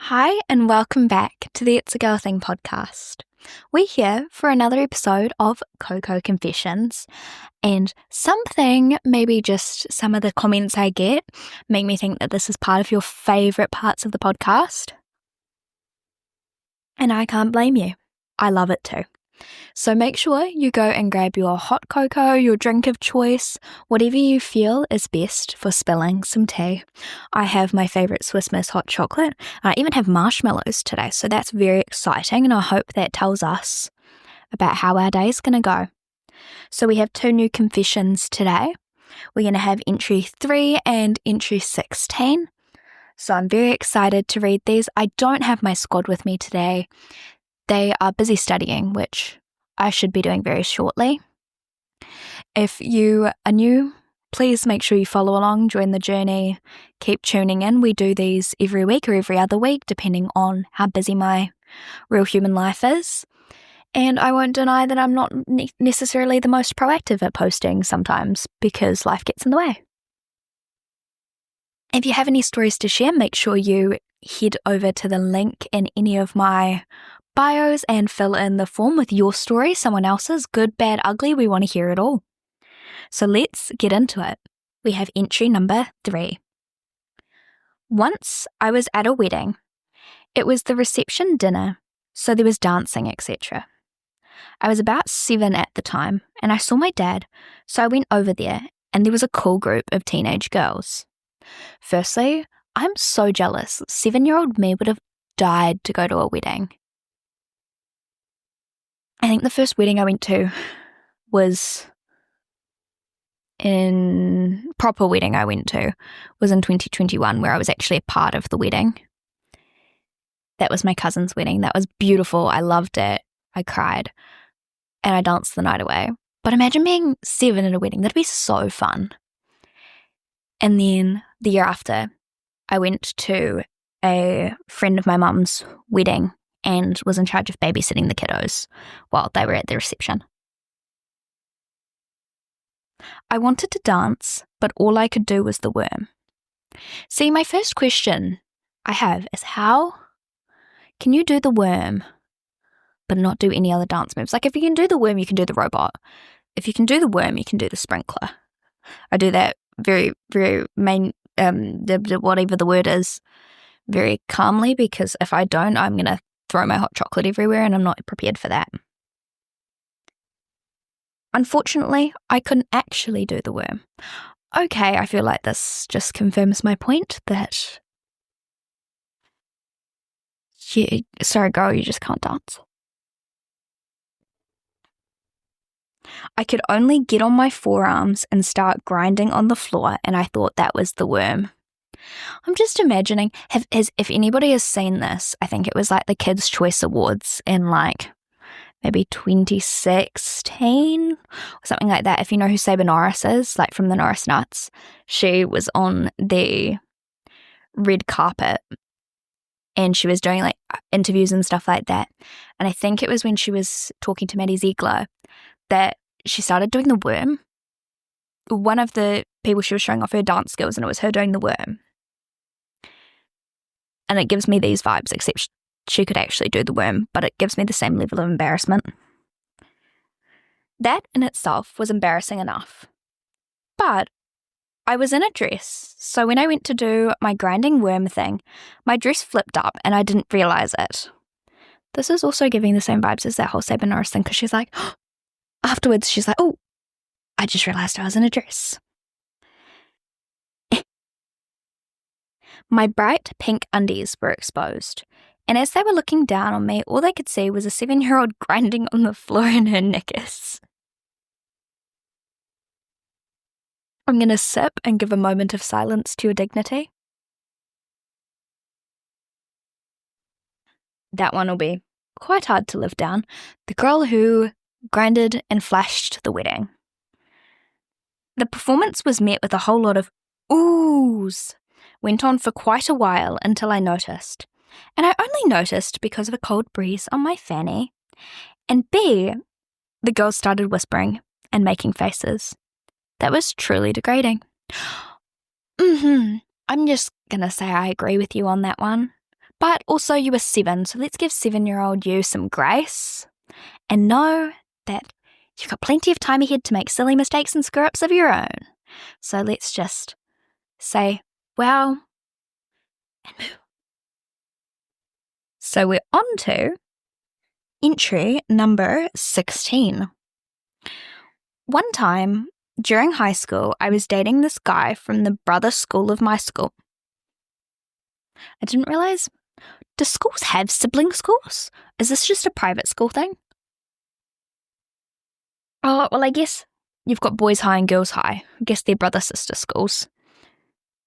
Hi, and welcome back to the It's a Girl Thing podcast. We're here for another episode of Coco Confessions, and maybe just some of the comments I get, make me think that this is part of your favourite parts of the podcast. And I can't blame you. I love it too. So make sure you go and grab your hot cocoa, your drink of choice, whatever you feel is best for spilling some tea. I have my favourite Swiss Miss hot chocolate. I even have marshmallows today, so that's very exciting, and I hope that tells us about how our day is going to go. So we have 2 new confessions today. We're going to have entry 3 and entry 16. So I'm very excited to read these. I don't have my squad with me today. They are busy studying, which I should be doing very shortly. If you are new, please make sure you follow along, join the journey, keep tuning in. We do these every week or every other week, depending on how busy my real human life is. And I won't deny that I'm not necessarily the most proactive at posting sometimes because life gets in the way. If you have any stories to share, make sure you head over to the link in any of my bios and fill in the form with your story, someone else's, good, bad, ugly. We want to hear it all. So let's get into it. We have entry number 3. Once I was at a wedding. It was the reception dinner, so there was dancing, etc. I was about 7 at the time, and I saw my dad, so I went over there, and there was a cool group of teenage girls. Firstly, I'm so jealous. 7-year-old me would have died to go to a wedding. I think the first wedding I went to was in 2021, where I was actually a part of the wedding. That was my cousin's wedding. That was beautiful. I loved it. I cried. And I danced the night away. But imagine being 7 at a wedding. That'd be so fun. And then the year after, I went to a friend of my mum's wedding and was in charge of babysitting the kiddos while they were at the reception. I wanted to dance, but all I could do was the worm. See, my first question I have is, how can you do the worm but not do any other dance moves? Like, if you can do the worm, you can do the robot. If you can do the worm, you can do the sprinkler. I do that very, very whatever the word is, very calmly, because if I don't, I'm going to throw my hot chocolate everywhere, and I'm not prepared for that. Unfortunately, I couldn't actually do the worm. Okay, I feel like this just confirms my point that, sorry girl, you just can't dance. I could only get on my forearms and start grinding on the floor, and I thought that was the worm. I'm just imagining, if anybody has seen this, I think it was like the Kids' Choice Awards in like maybe 2016 or something like that. If you know who Saber Norris is, like from the Norris Nuts, she was on the red carpet and she was doing like interviews and stuff like that. And I think it was when she was talking to Maddie Ziegler that she started doing the worm. One of the people, she was showing off her dance skills and it was her doing the worm. And it gives me these vibes, except she could actually do the worm, but it gives me the same level of embarrassment. That in itself was embarrassing enough. But I was in a dress, so when I went to do my grinding worm thing, my dress flipped up and I didn't realise it. This is also giving the same vibes as that whole Saber Norris thing, because she's like, afterwards she's like, oh, I just realised I was in a dress. My bright pink undies were exposed, and as they were looking down on me, all they could see was a 7-year-old grinding on the floor in her knickers. I'm going to sip and give a moment of silence to your dignity. That one will be quite hard to live down. The girl who grinded and flashed the wedding. The performance was met with a whole lot of oohs. Went on for quite a while until I noticed. And I only noticed because of a cold breeze on my fanny. And B, the girls started whispering and making faces. That was truly degrading. I'm just going to say I agree with you on that one. But also you were 7, so let's give 7-year-old you some grace and know that you've got plenty of time ahead to make silly mistakes and screw-ups of your own. So let's just say, well, and move. So we're on to entry number 16. One time during high school, I was dating this guy from the brother school of my school. I didn't realize, do schools have sibling schools? Is this just a private school thing? Oh, well, I guess you've got boys high and girls high. I guess they're brother-sister schools.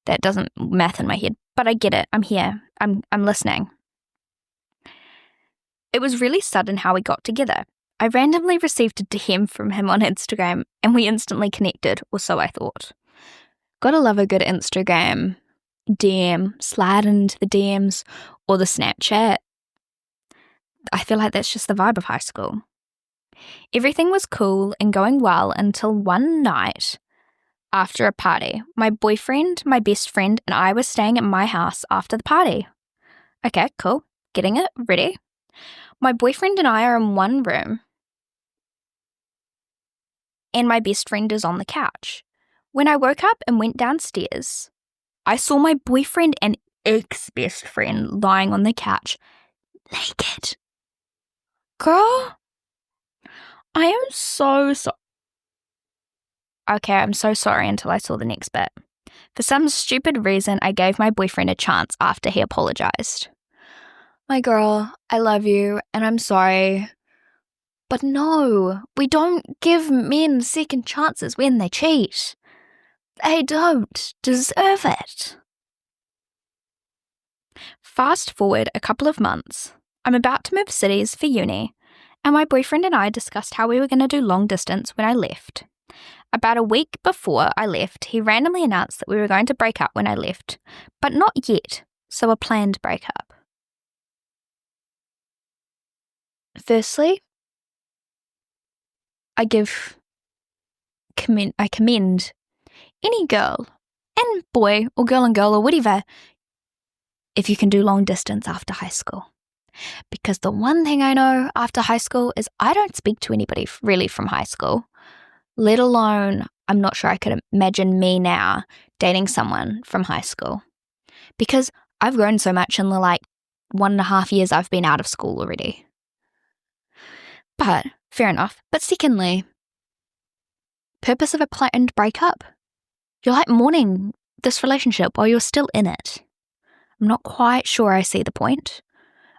That doesn't math in my head, but I get it. I'm here. I'm listening. It was really sudden how we got together. I randomly received a DM from him on Instagram and we instantly connected, or so I thought. Gotta love a good Instagram DM, slide into the DMs, or the Snapchat. I feel like that's just the vibe of high school. Everything was cool and going well until one night after a party. My boyfriend, my best friend, and I were staying at my house after the party. Okay, cool. Getting it? Ready? My boyfriend and I are in one room, and my best friend is on the couch. When I woke up and went downstairs, I saw my boyfriend and ex-best friend lying on the couch, naked. Girl, I am so sorry. Okay, I'm so sorry until I saw the next bit. For some stupid reason, I gave my boyfriend a chance after he apologized. My girl, I love you, and I'm sorry. But no, we don't give men second chances when they cheat. They don't deserve it. Fast forward a couple of months. I'm about to move cities for uni, and my boyfriend and I discussed how we were going to do long distance when I left. About a week before I left, he randomly announced that we were going to break up when I left, but not yet, so a planned breakup. Firstly, I commend any girl and boy or girl and girl or whatever if you can do long distance after high school. Because the one thing I know after high school is I don't speak to anybody really from high school, let alone I'm not sure I could imagine me now dating someone from high school. Because I've grown so much in the 1.5 years I've been out of school already. But fair enough. But secondly, purpose of a planned breakup? You're mourning this relationship while you're still in it. I'm not quite sure I see the point.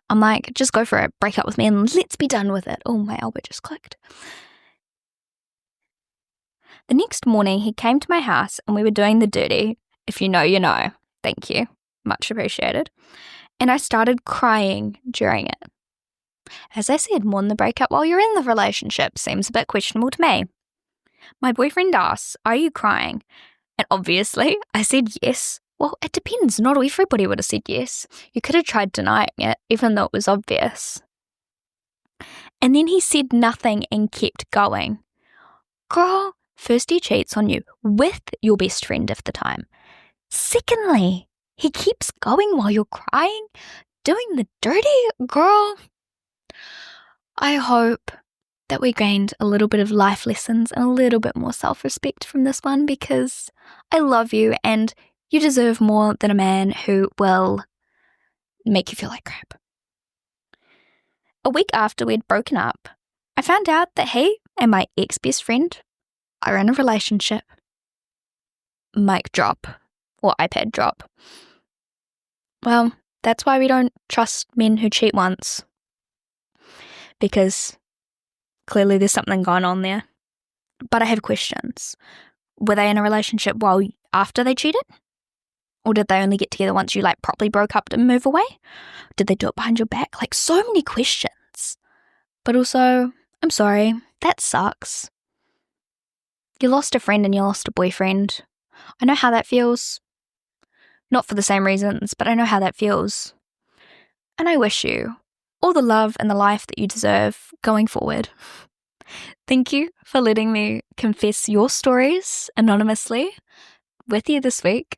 I'm just go for it, break up with me and let's be done with it. Oh, my elbow just clicked. The next morning, he came to my house and we were doing the dirty. If you know, you know. Thank you. Much appreciated. And I started crying during it. As I said, mourn the breakup while you're in the relationship seems a bit questionable to me. My boyfriend asks, "Are you crying?" And obviously, I said yes. Well, it depends. Not everybody would have said yes. You could have tried denying it, even though it was obvious. And then he said nothing and kept going. Girl, first he cheats on you with your best friend of the time. Secondly, he keeps going while you're crying, doing the dirty. Girl, I hope that we gained a little bit of life lessons and a little bit more self-respect from this one, because I love you and you deserve more than a man who will make you feel like crap. A week after we'd broken up, I found out that he and my ex-best friend are in a relationship. Mic drop, or iPad drop. Well, that's why we don't trust men who cheat once. Because clearly there's something going on there. But I have questions. Were they in a relationship after they cheated? Or did they only get together once you properly broke up to move away? Did they do it behind your back? So many questions. But also, I'm sorry, that sucks. You lost a friend and you lost a boyfriend. I know how that feels. Not for the same reasons, but I know how that feels. And I wish you all the love and the life that you deserve going forward. Thank you for letting me confess your stories anonymously with you this week.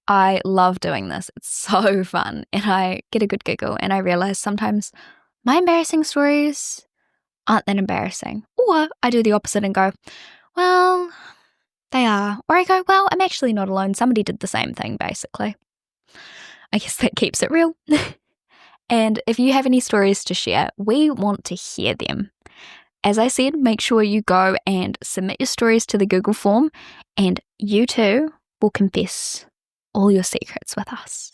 I love doing this. It's so fun, and I get a good giggle, and I realize sometimes my embarrassing stories aren't that embarrassing. Or I do the opposite and go, well, they are. Or I go, well, I'm actually not alone. Somebody did the same thing, basically. I guess that keeps it real. And if you have any stories to share, we want to hear them. As I said, make sure you go and submit your stories to the Google form, and you too will confess all your secrets with us.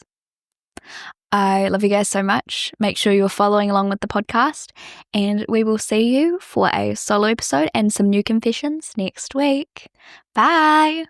I love you guys so much. Make sure you're following along with the podcast, and we will see you for a solo episode and some new confessions next week. Bye.